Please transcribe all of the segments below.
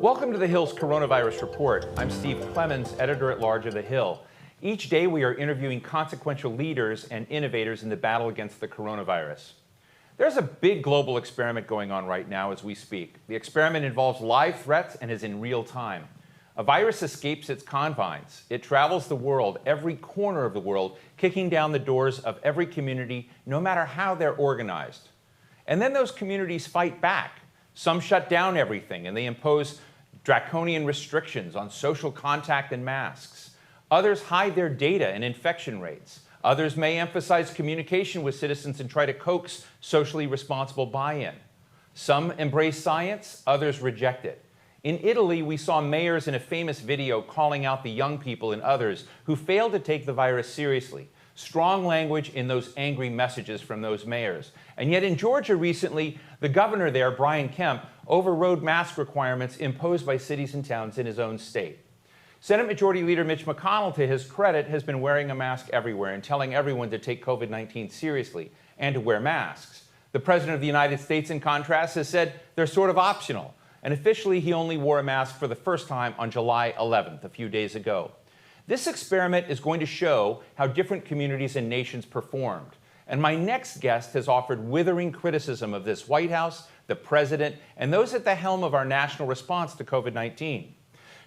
Welcome to The Hill's Coronavirus Report. I'm Steve Clemons, editor-at-large of The Hill. Each day we are interviewing consequential leaders and innovators in the battle against the coronavirus. There's a big global experiment going on right now as we speak. The experiment involves live threats and is in real time. A virus escapes its confines. It travels the world, every corner of the world, kicking down the doors of every community, no matter how they're organized. And then those communities fight back. Some shut down everything and they impose draconian restrictions on social contact and masks. Others hide their data and infection rates. Others may emphasize communication with citizens and try to coax socially responsible buy-in. Some embrace science, others reject it. In Italy, we saw mayors in a famous video calling out the young people and others who failed to take the virus seriously. Strong language in those angry messages from those mayors. And yet in Georgia recently, the governor there, Brian Kemp, overrode mask requirements imposed by cities and towns in his own state. Senate Majority Leader Mitch McConnell, to his credit, has been wearing a mask everywhere and telling everyone to take COVID-19 seriously and to wear masks. The President of the United States, in contrast, has said they're sort of optional. And officially, he only wore a mask for the first time on July 11th, a few days ago. This experiment is going to show how different communities and nations performed. And my next guest has offered withering criticism of this White House, the President, and those at the helm of our national response to COVID-19.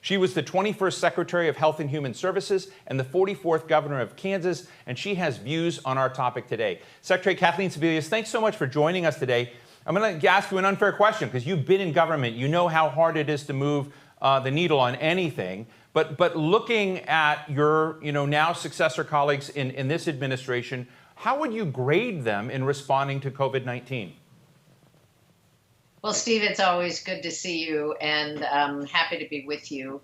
She was the 21st Secretary of Health and Human Services and the 44th Governor of Kansas, and she has views on our topic today. Secretary Kathleen Sebelius, thanks so much for joining us today. I'm going to ask you an unfair question because you've been in government. You know how hard it is to move the needle on anything. But looking at your now successor colleagues in this administration, how would you grade them in responding to COVID-19? Well, Steve, it's always good to see you and happy to be with you.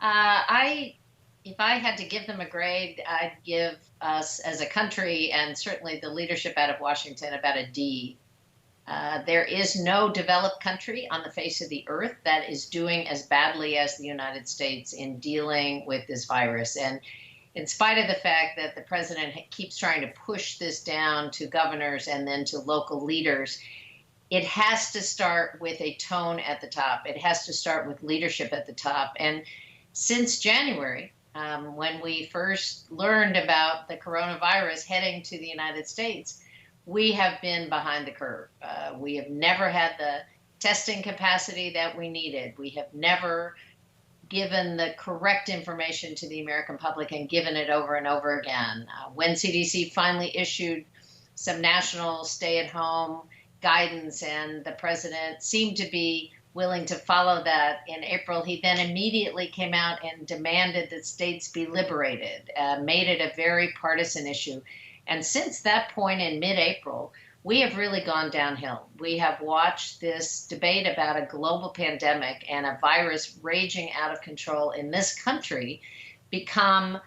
If I had to give them a grade, I'd give us as a country and certainly the leadership out of Washington about a D. There is no developed country on the face of the earth that is doing as badly as the United States in dealing with this virus. And in spite of the fact that the president keeps trying to push this down to governors and then to local leaders, it has to start with a tone at the top. It has to start with leadership at the top. And since January, when we first learned about the coronavirus heading to the United States, we have been behind the curve. We have never had the testing capacity that we needed. We have never given the correct information to the American public and given it over and over again. When CDC finally issued some national stay-at-home guidance and the president seemed to be willing to follow that in April, he then immediately came out and demanded that states be liberated, made it a very partisan issue. And since that point in mid-April, we have really gone downhill. We have watched this debate about a global pandemic and a virus raging out of control in this country become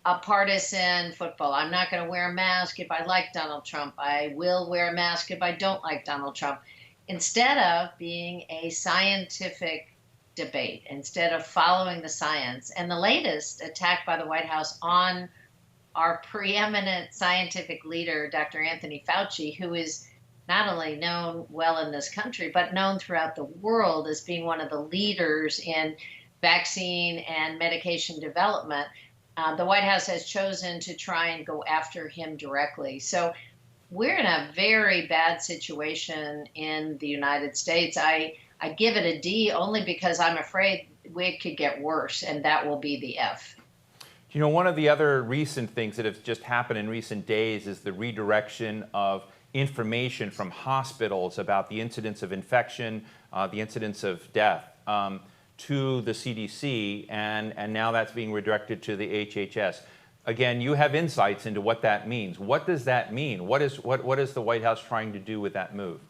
a partisan football. I'm not going to wear a mask if I like Donald Trump. I will wear a mask if I don't like Donald Trump. Instead of being a scientific debate, instead of following the science, and the latest attack by the White House on our preeminent scientific leader, Dr. Anthony Fauci, who is not only known well in this country, but known throughout the world as being one of the leaders in vaccine and medication development, the White House has chosen to try and go after him directly. So we're in a very bad situation in the United States. I give it a D only because I'm afraid it could get worse, and that will be the F. You know, one of the other recent things that have just happened in recent days is the redirection of information from hospitals about the incidence of infection, the incidence of death, to the CDC, and now that's being redirected to the HHS. Again, you have insights into what that means. What does that mean? What is the White House trying to do with that move?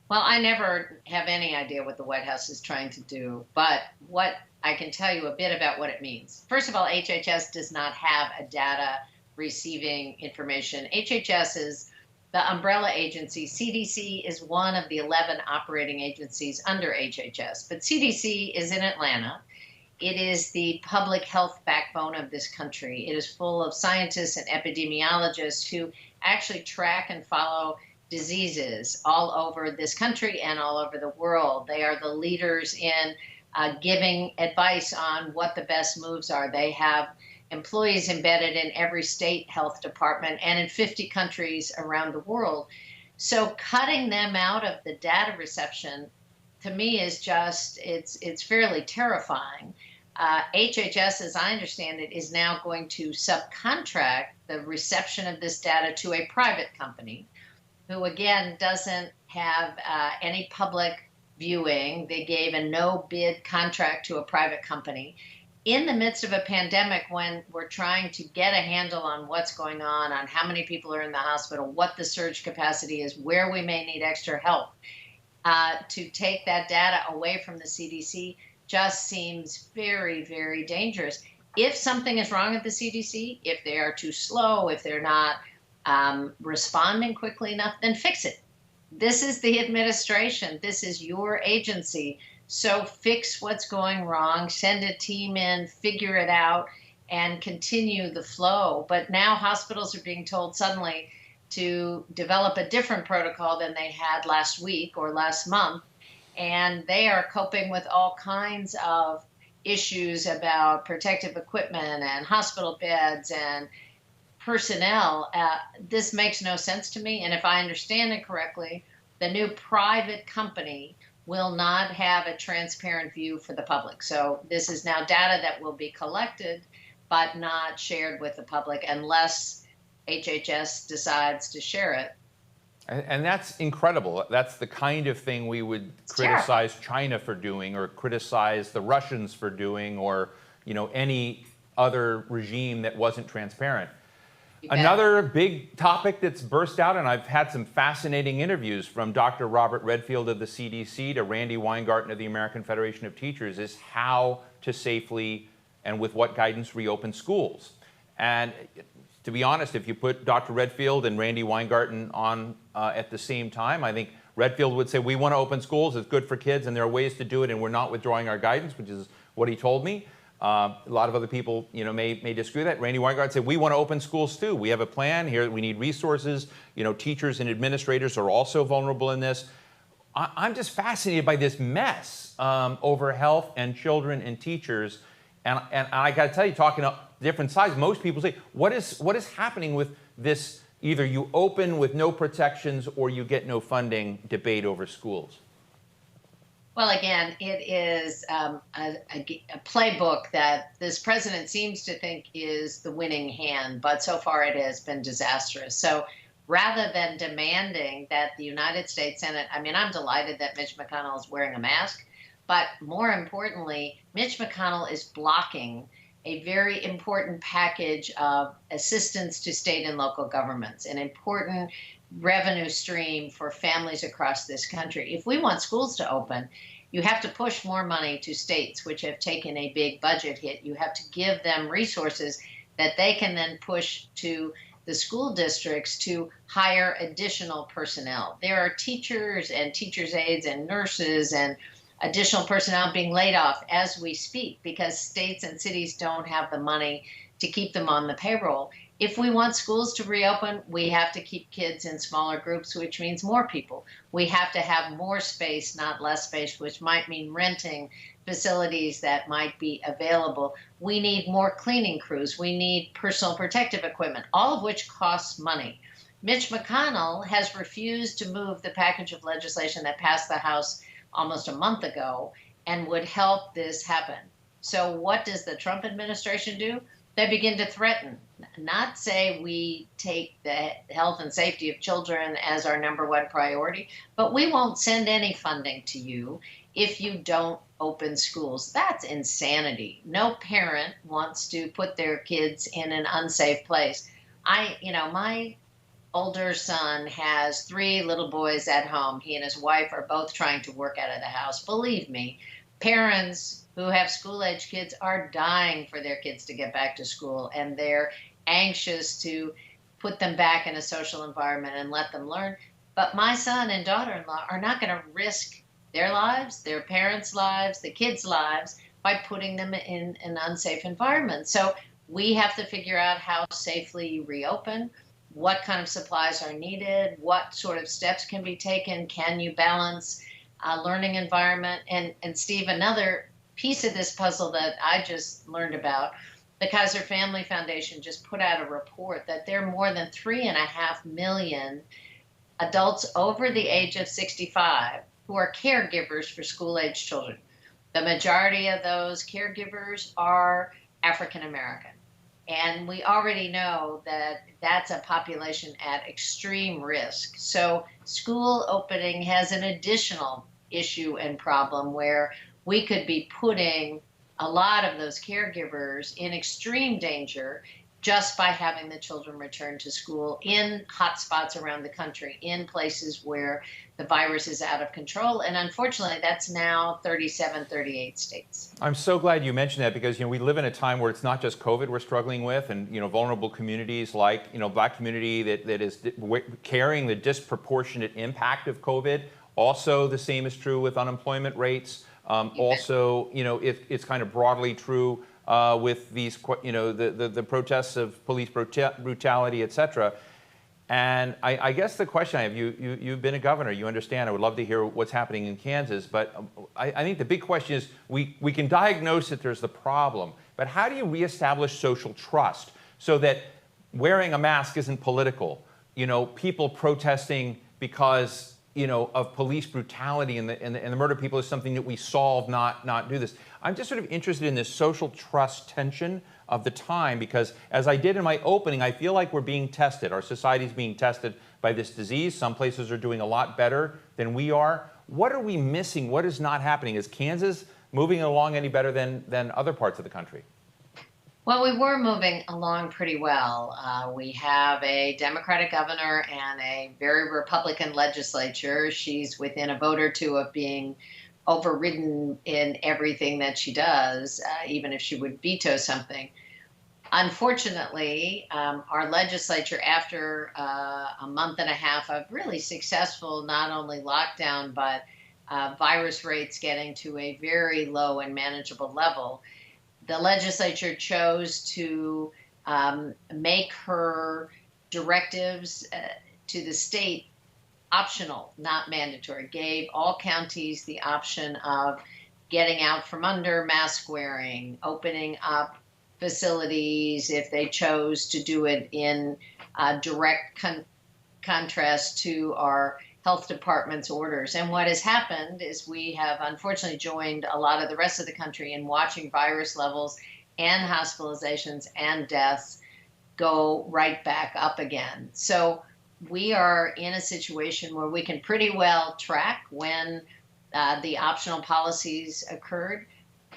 Well, I never have any idea what the White House is trying to do, but what I can tell you a bit about what it means. First of all, HHS does not have a data receiving information. HHS is the umbrella agency. CDC is one of the 11 operating agencies under HHS, but CDC is in Atlanta. It is the public health backbone of this country. It is full of scientists and epidemiologists who actually track and follow diseases all over this country and all over the world. They are the leaders in giving advice on what the best moves are. They have employees embedded in every state health department and in 50 countries around the world. So cutting them out of the data reception, to me, is just, it's fairly terrifying. HHS, as I understand it, is now going to subcontract the reception of this data to a private company who, again, doesn't have any public viewing. They gave a no bid contract to a private company in the midst of a pandemic, when we're trying to get a handle on what's going on how many people are in the hospital, what the surge capacity is, where we may need extra help. To take that data away from the CDC just seems very, very dangerous. If something is wrong at the CDC, if they are too slow, if they're not responding quickly enough, then fix it. This is the administration. This is your agency. So fix what's going wrong, send a team in, figure it out, and continue the flow. But now hospitals are being told suddenly to develop a different protocol than they had last week or last month. And they are coping with all kinds of issues about protective equipment and hospital beds and personnel. This makes no sense to me. And if I understand it correctly, the new private company will not have a transparent view for the public. So this is now data that will be collected, but not shared with the public unless HHS decides to share it. And that's incredible. That's the kind of thing we would criticize China for doing, or criticize the Russians for doing, or any other regime that wasn't transparent. Another big topic that's burst out, and I've had some fascinating interviews from Dr. Robert Redfield of the CDC to Randy Weingarten of the American Federation of Teachers, is how to safely and with what guidance reopen schools. And to be honest, if you put Dr. Redfield and Randy Weingarten on at the same time, I think Redfield would say, we want to open schools, it's good for kids, and there are ways to do it, and we're not withdrawing our guidance, which is what he told me. A lot of other people, may disagree with that. Randy Weingarten said, we want to open schools too. We have a plan here. We need resources. Teachers and administrators are also vulnerable in this. I'm just fascinated by this mess over health and children and teachers. And I got to tell you, talking to different sides, most people say, what is happening with this? Either you open with no protections or you get no funding debate over schools. Well, again, it is a playbook that this president seems to think is the winning hand, but so far it has been disastrous. So rather than demanding that the United States Senate, I'm delighted that Mitch McConnell is wearing a mask, but more importantly, Mitch McConnell is blocking a very important package of assistance to state and local governments, an important revenue stream for families across this country. If we want schools to open, you have to push more money to states which have taken a big budget hit. You have to give them resources that they can then push to the school districts to hire additional personnel. There are teachers and teachers' aides and nurses and additional personnel being laid off as we speak because states and cities don't have the money to keep them on the payroll. If we want schools to reopen, we have to keep kids in smaller groups, which means more people. We have to have more space, not less space, which might mean renting facilities that might be available. We need more cleaning crews. We need personal protective equipment, all of which costs money. Mitch McConnell has refused to move the package of legislation that passed the House almost a month ago and would help this happen. So what does the Trump administration do? They begin to threaten, not say we take the health and safety of children as our #1 priority, but we won't send any funding to you if you don't open schools. That's insanity. No parent wants to put their kids in an unsafe place. My older son has 3 little boys at home. He and his wife are both trying to work out of the house. Believe me, parents who have school-age kids are dying for their kids to get back to school, and they're anxious to put them back in a social environment and let them learn. But my son and daughter-in-law are not going to risk their lives, their parents' lives, the kids' lives by putting them in an unsafe environment. So we have to figure out how safely you reopen. what kind of supplies are needed, what sort of steps can be taken, can you balance learning environment? And Steve, another piece of this puzzle that I just learned about, the Kaiser Family Foundation just put out a report that there are more than 3.5 million adults over the age of 65 who are caregivers for school-age children. The majority of those caregivers are African American. And we already know that that's a population at extreme risk. So school opening has an additional issue and problem where we could be putting a lot of those caregivers in extreme danger just by having the children return to school in hotspots around the country, in places where the virus is out of control. And unfortunately, that's now 37, 38 states. I'm so glad you mentioned that because, we live in a time where it's not just COVID we're struggling with and, vulnerable communities like, Black community that is carrying the disproportionate impact of COVID. Also, the same is true with unemployment rates. Also, it's kind of broadly true with these, the protests of police brutality, et cetera. And I guess the question I have, you've been a governor, you understand, I would love to hear what's happening in Kansas, but I think the big question is we can diagnose that there's the problem, but how do you reestablish social trust so that wearing a mask isn't political? People protesting because of police brutality and the murder of people is something that we solve, not do this. I'm just sort of interested in this social trust tension of the time because, as I did in my opening, I feel like we're being tested. Our society is being tested by this disease. Some places are doing a lot better than we are. What are we missing? What is not happening? Is Kansas moving along any better than other parts of the country? Well, we were moving along pretty well. We have a Democratic governor and a very Republican legislature. She's within a vote or two of being overridden in everything that she does, even if she would veto something. Unfortunately, our legislature, after a month and a half of really successful not only lockdown, but virus rates getting to a very low and manageable level, the legislature chose to make her directives to the state optional, not mandatory, gave all counties the option of getting out from under mask wearing, opening up facilities if they chose to do it in direct contrast to our health department's orders. And what has happened is we have unfortunately joined a lot of the rest of the country in watching virus levels and hospitalizations and deaths go right back up again. So we are in a situation where we can pretty well track when the optional policies occurred.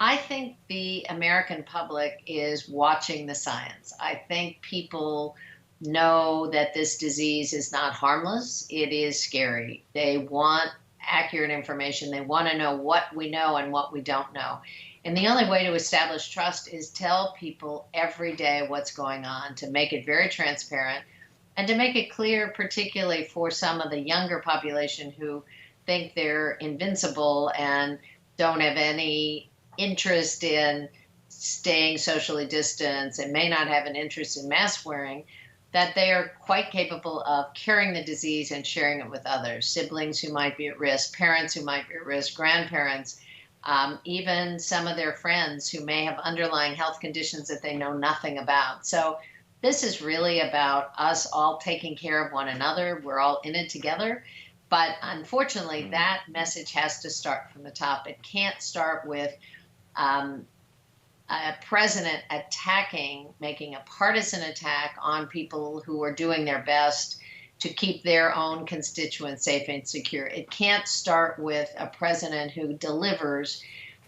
I think the American public is watching the science. I think people know that this disease is not harmless. It is scary. They want accurate information. They want to know what we know and what we don't know. And the only way to establish trust is tell people every day what's going on, to make it very transparent and to make it clear, particularly for some of the younger population who think they're invincible and don't have any interest in staying socially distanced and may not have an interest in mask wearing, that they are quite capable of carrying the disease and sharing it with others, siblings who might be at risk, parents who might be at risk, grandparents, even some of their friends who may have underlying health conditions that they know nothing about. So this is really about us all taking care of one another. We're all in it together. But unfortunately, that message has to start from the top. It can't start with a president making a partisan attack on people who are doing their best to keep their own constituents safe and secure. It can't start with a president who delivers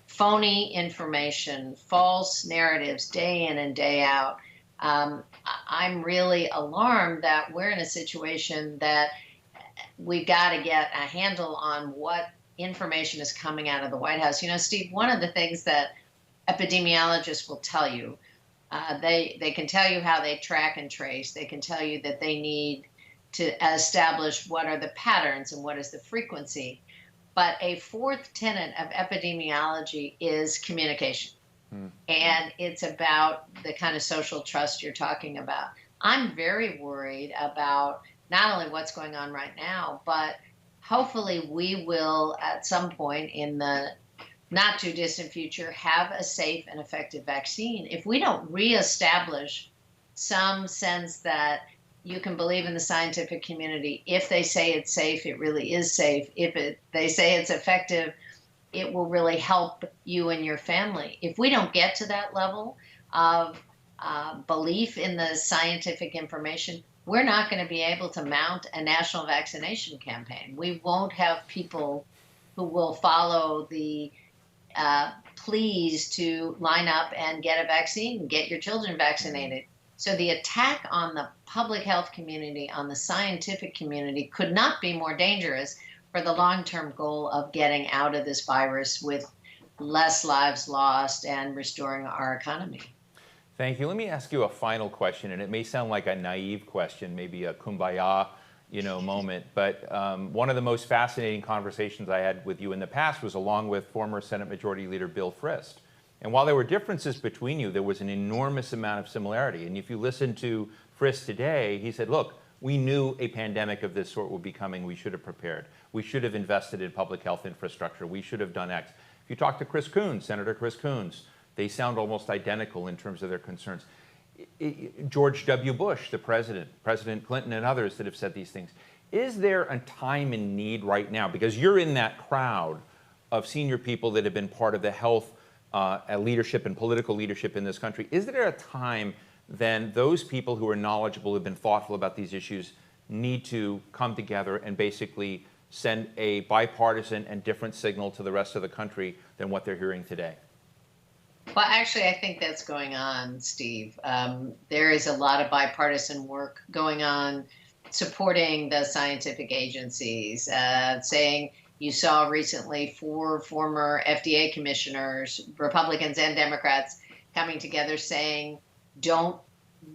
phony information, false narratives day in and day out. I'm really alarmed that we're in a situation that we've got to get a handle on what information is coming out of the White House. Steve, one of the things that epidemiologists will tell you, they can tell you how they track and trace. They can tell you that they need to establish what are the patterns and what is the frequency. But a fourth tenet of epidemiology is communication. And it's about the kind of social trust you're talking about. I'm very worried about not only what's going on right now, but hopefully we will at some point in the not too distant future have a safe and effective vaccine. If we don't reestablish some sense that you can believe in the scientific community, if they say it's safe, it really is safe. They say it's effective, it will really help you and your family. If we don't get to that level of belief in the scientific information, we're not going to be able to mount a national vaccination campaign. We won't have people who will follow the pleas to line up and get a vaccine, get your children vaccinated. So the attack on the public health community, on the scientific community, could not be more dangerous for the long-term goal of getting out of this virus with less lives lost and restoring our economy. Thank you. Let me ask you a final question, and it may sound like a naive question, maybe a kumbaya, moment. But one of the most fascinating conversations I had with you in the past was along with former Senate Majority Leader Bill Frist. And while there were differences between you, there was an enormous amount of similarity. And if you listen to Frist today, he said, look, we knew a pandemic of this sort would be coming. We should have prepared. We should have invested in public health infrastructure. We should have done X. If you talk to Chris Coons, Senator Chris Coons, they sound almost identical in terms of their concerns. George W. Bush, the president, President Clinton, and others that have said these things. Is there a time in need right now? Because you're in that crowd of senior people that have been part of the health leadership and political leadership in this country. Is there a time then those people who are knowledgeable, have been thoughtful about these issues, need to come together and basically send a bipartisan and different signal to the rest of the country than what they're hearing today? Well, actually, I think that's going on, Steve. There is a lot of bipartisan work going on supporting the scientific agencies, saying you saw recently 4 former FDA commissioners, Republicans and Democrats, coming together saying, don't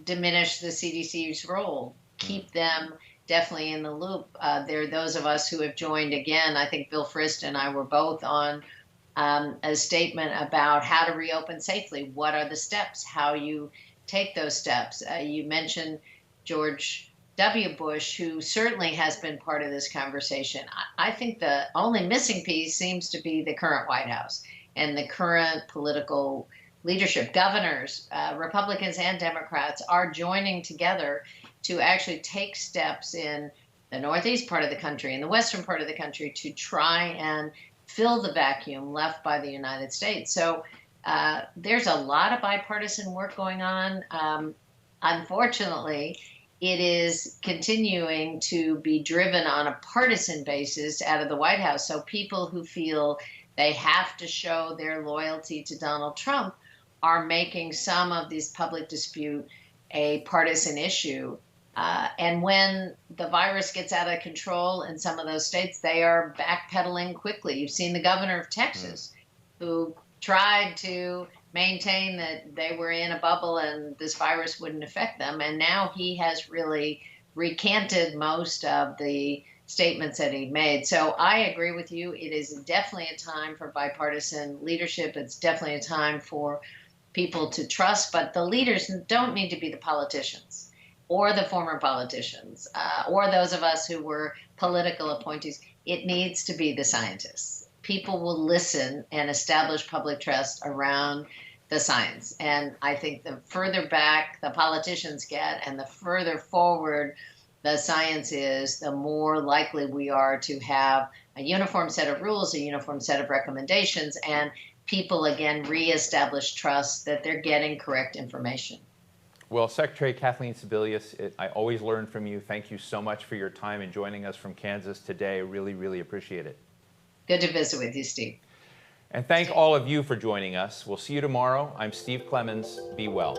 diminish the CDC's role. Keep them definitely in the loop. There are those of us who have joined again. I think Bill Frist and I were both on a statement about how to reopen safely. What are the steps? How you take those steps? You mentioned George W. Bush, who certainly has been part of this conversation. I think the only missing piece seems to be the current White House and the current political leadership. Governors, Republicans and Democrats, are joining together to actually take steps in the northeast part of the country and the western part of the country to try and fill the vacuum left by the United States. So there's a lot of bipartisan work going on. Unfortunately, it is continuing to be driven on a partisan basis out of the White House. So people who feel they have to show their loyalty to Donald Trump are making some of this public dispute a partisan issue. And when the virus gets out of control in some of those states, they are backpedaling quickly. You've seen the governor of Texas, who tried to maintain that they were in a bubble and this virus wouldn't affect them. And now he has really recanted most of the statements that he made. So I agree with you. It is definitely a time for bipartisan leadership. It's definitely a time for people to trust. But the leaders don't need to be the politicians or the former politicians or those of us who were political appointees. It needs to be the scientists. People will listen and establish public trust around the science. And I think the further back the politicians get and the further forward the science is, the more likely we are to have a uniform set of rules, a uniform set of recommendations, and people again reestablish trust that they're getting correct information. Well, Secretary Kathleen Sebelius, I always learn from you. Thank you so much for your time and joining us from Kansas today. Really, really appreciate it. Good to visit with you, Steve. And thank all of you for joining us. We'll see you tomorrow. I'm Steve Clemons. Be well.